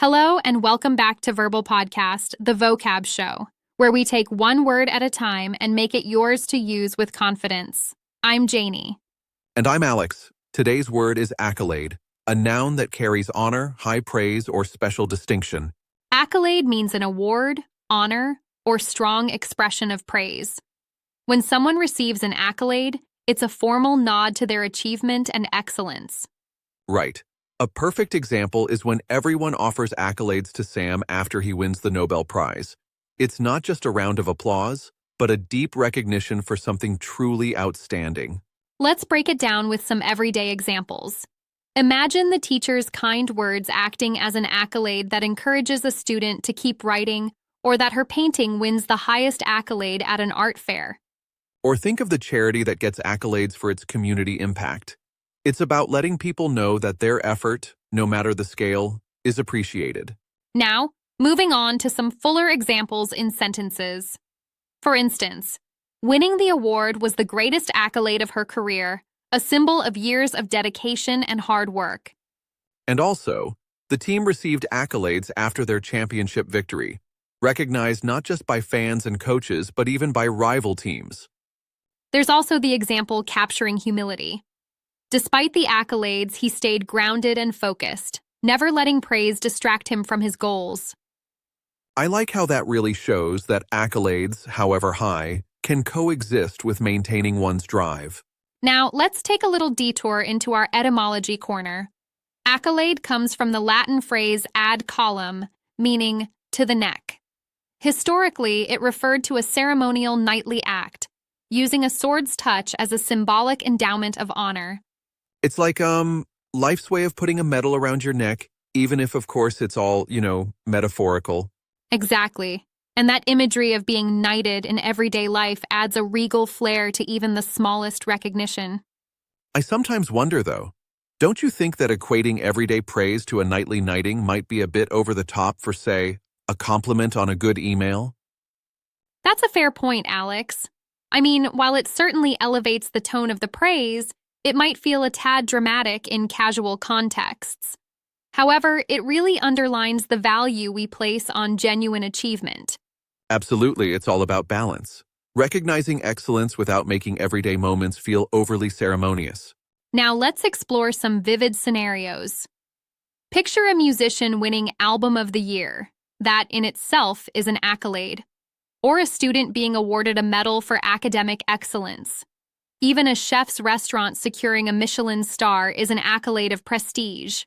Hello, and welcome back to Verbal Podcast, the Vocab Show, where we take one word at a time and make it yours to use with confidence. I'm Janie. And I'm Alex. Today's word is accolade, a noun that carries honor, high praise, or special distinction. Accolade means an award, honor, or strong expression of praise. When someone receives an accolade, it's a formal nod to their achievement and excellence. Right. A perfect example is when everyone offers accolades to Sam after he wins the Nobel Prize. It's not just a round of applause, but a deep recognition for something truly outstanding. Let's break it down with some everyday examples. Imagine the teacher's kind words acting as an accolade that encourages a student to keep writing, or that her painting wins the highest accolade at an art fair. Or think of the charity that gets accolades for its community impact. It's about letting people know that their effort, no matter the scale, is appreciated. Now, moving on to some fuller examples in sentences. For instance, winning the award was the greatest accolade of her career, a symbol of years of dedication and hard work. And also, the team received accolades after their championship victory, recognized not just by fans and coaches, but even by rival teams. There's also the example capturing humility. Despite the accolades, he stayed grounded and focused, never letting praise distract him from his goals. I like how that really shows that accolades, however high, can coexist with maintaining one's drive. Now, let's take a little detour into our etymology corner. Accolade comes from the Latin phrase ad colum, meaning to the neck. Historically, it referred to a ceremonial knightly act, using a sword's touch as a symbolic endowment of honor. It's like, life's way of putting a medal around your neck, even if, of course, it's all, metaphorical. Exactly. And that imagery of being knighted in everyday life adds a regal flair to even the smallest recognition. I sometimes wonder, though, don't you think that equating everyday praise to a knightly knighting might be a bit over the top for, say, a compliment on a good email? That's a fair point, Alex. I mean, while it certainly elevates the tone of the praise, it might feel a tad dramatic in casual contexts. However, it really underlines the value we place on genuine achievement. Absolutely, it's all about balance. Recognizing excellence without making everyday moments feel overly ceremonious. Now let's explore some vivid scenarios. Picture a musician winning Album of the Year. That in itself is an accolade. Or a student being awarded a medal for academic excellence. Even a chef's restaurant securing a Michelin star is an accolade of prestige.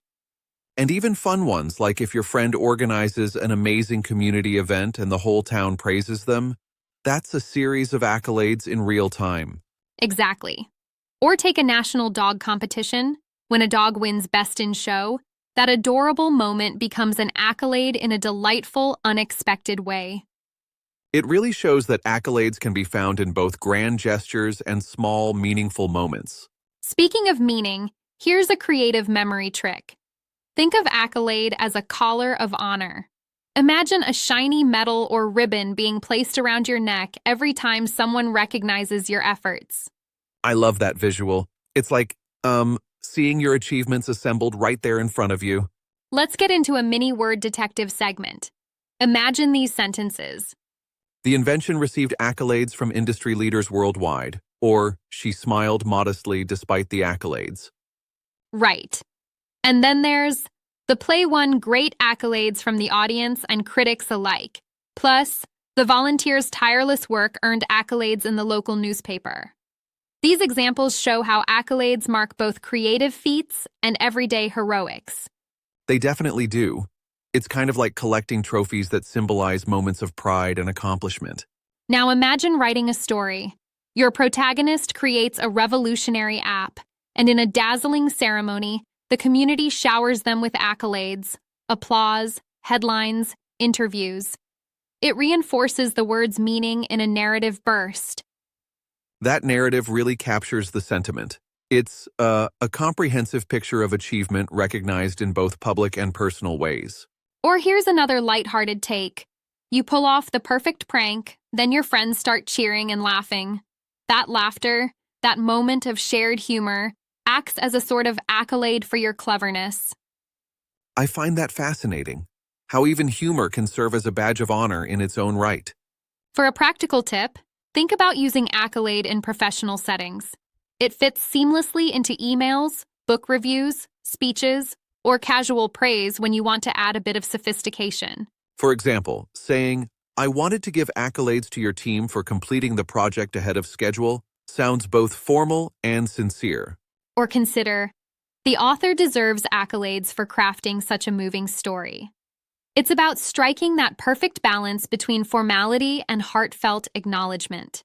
And even fun ones, like if your friend organizes an amazing community event and the whole town praises them, that's a series of accolades in real time. Exactly. Or take a national dog competition. When a dog wins Best in Show, that adorable moment becomes an accolade in a delightful, unexpected way. It really shows that accolades can be found in both grand gestures and small, meaningful moments. Speaking of meaning, here's a creative memory trick. Think of accolade as a collar of honor. Imagine a shiny medal or ribbon being placed around your neck every time someone recognizes your efforts. I love that visual. It's like, seeing your achievements assembled right there in front of you. Let's get into a mini word detective segment. Imagine these sentences. The invention received accolades from industry leaders worldwide, or she smiled modestly despite the accolades. Right. And then there's, the play won great accolades from the audience and critics alike. Plus, the volunteers' tireless work earned accolades in the local newspaper. These examples show how accolades mark both creative feats and everyday heroics. They definitely do. It's kind of like collecting trophies that symbolize moments of pride and accomplishment. Now imagine writing a story. Your protagonist creates a revolutionary app, and in a dazzling ceremony, the community showers them with accolades, applause, headlines, interviews. It reinforces the word's meaning in a narrative burst. That narrative really captures the sentiment. It's a comprehensive picture of achievement recognized in both public and personal ways. Or here's another lighthearted take. You pull off the perfect prank, then your friends start cheering and laughing. That laughter, that moment of shared humor, acts as a sort of accolade for your cleverness. I find that fascinating. how even humor can serve as a badge of honor in its own right. For a practical tip, think about using Accolade in professional settings. It fits seamlessly into emails, book reviews, speeches, or casual praise when you want to add a bit of sophistication. For example, saying, "I wanted to give accolades to your team for completing the project ahead of schedule," sounds both formal and sincere. Or consider, "The author deserves accolades for crafting such a moving story." It's about striking that perfect balance between formality and heartfelt acknowledgement.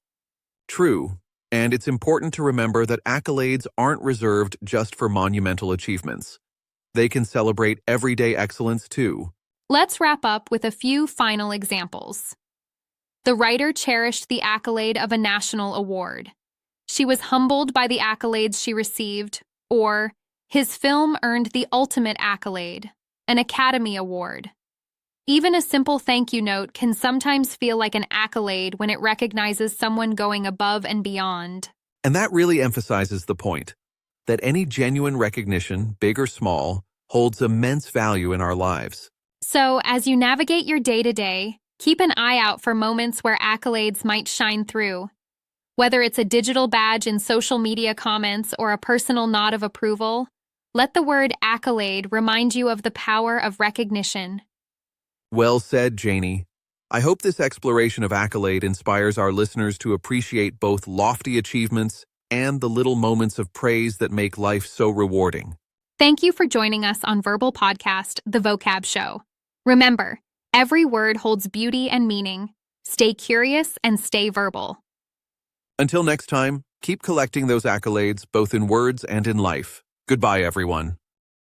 True, and it's important to remember that accolades aren't reserved just for monumental achievements. They can celebrate everyday excellence too. Let's wrap up with a few final examples. The writer cherished the accolade of a national award. She was humbled by the accolades she received, or his film earned the ultimate accolade, an Academy Award. Even a simple thank you note can sometimes feel like an accolade when it recognizes someone going above and beyond. And that really emphasizes the point that any genuine recognition, big or small, holds immense value in our lives. So, as you navigate your day-to-day, keep an eye out for moments where accolades might shine through. Whether it's a digital badge in social media comments or a personal nod of approval, let the word accolade remind you of the power of recognition. Well said, Janie. I hope this exploration of Accolade inspires our listeners to appreciate both lofty achievements and the little moments of praise that make life so rewarding. Thank you for joining us on VerbalPodcast, the Vocab Show. Remember, every word holds beauty and meaning. Stay curious and stay verbal. Until next time, keep collecting those accolades both in words and in life. Goodbye, everyone.